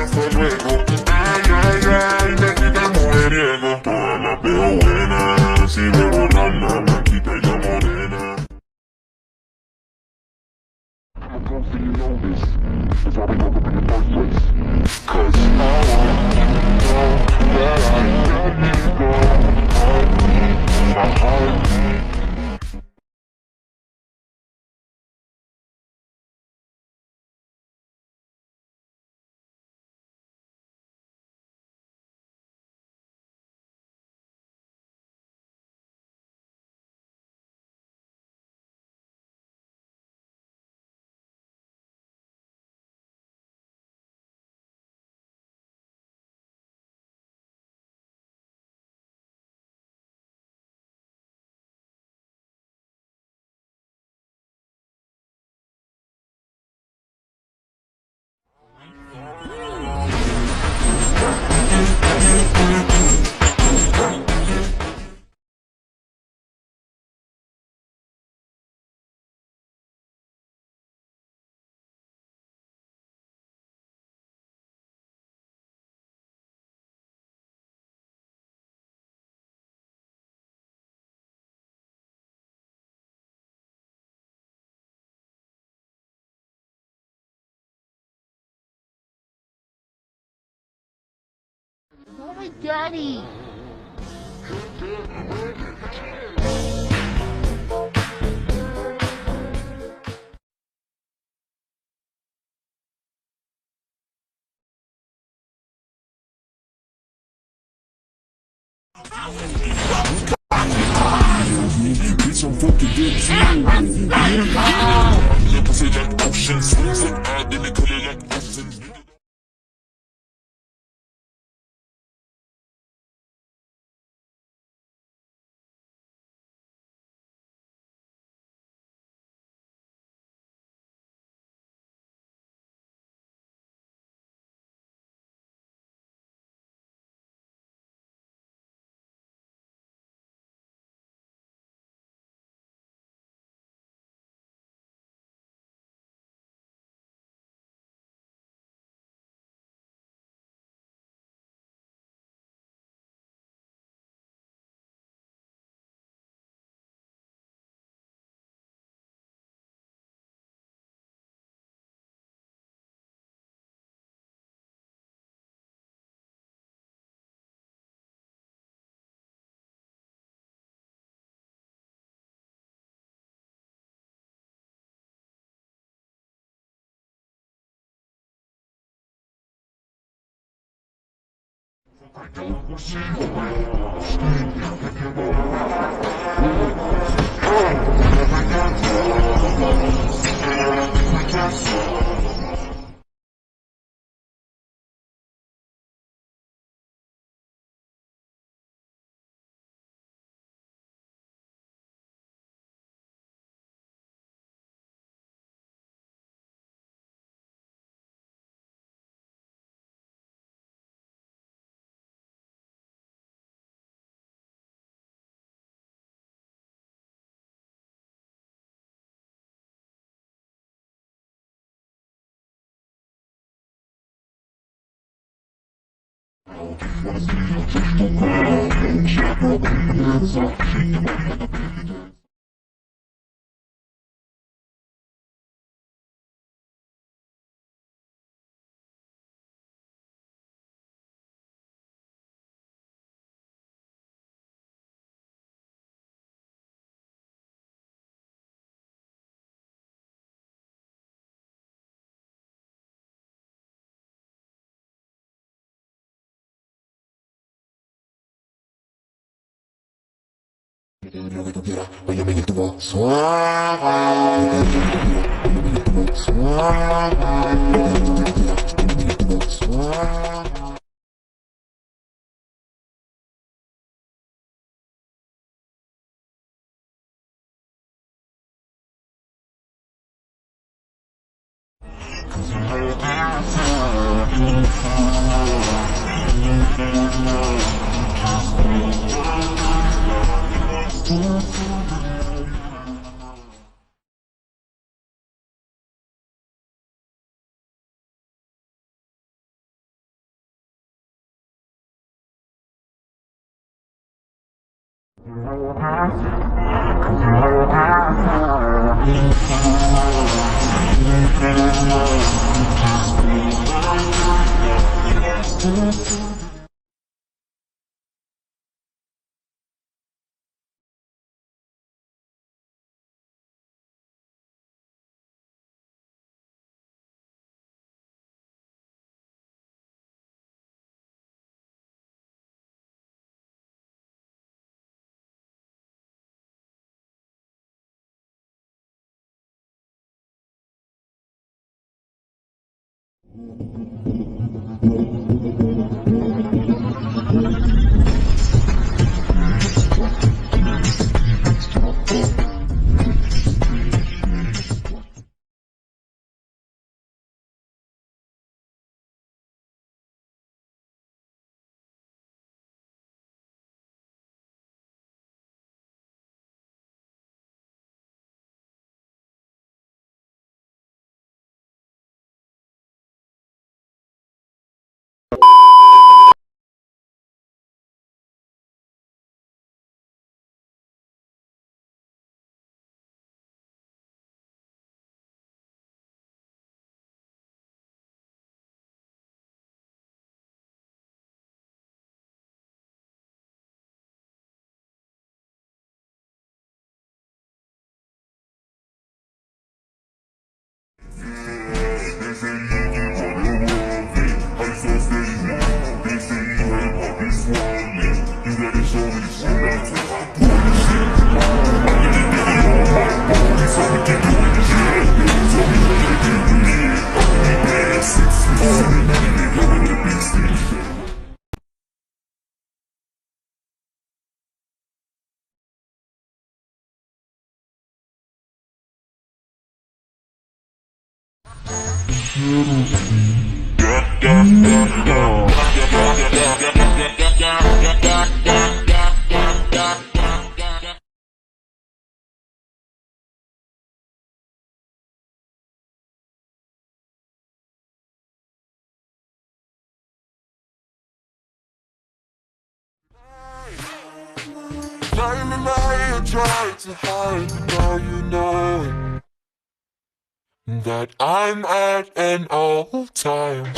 Hasta luego. Ay, ay, ay, me quita mujeriego. Todas las veo buenas, si me borran, blanquita y la morena. I'm gonna see you know this, cause I've been looking in the first place. Cause I want you to know that I let me go. Heartbeat, my heartbeat. Oh my daddy! Bitch, I'm fucking good too. Your pussy like ocean, swings like I didn't color like ocean. I don't want to see the way. Scream, if you wanna see you touch the ground, check your hands up, shake your body like a baby. Voglio meglio il tuo suono. Voglio meglio il tuo suono. Lying and lying, trying to hide, but now you know that I'm at an all-time.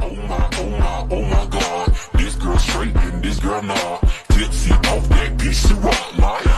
Oh my, oh my, oh my God. This girl straight and this girl nah. Tipsy off that piece of rock like.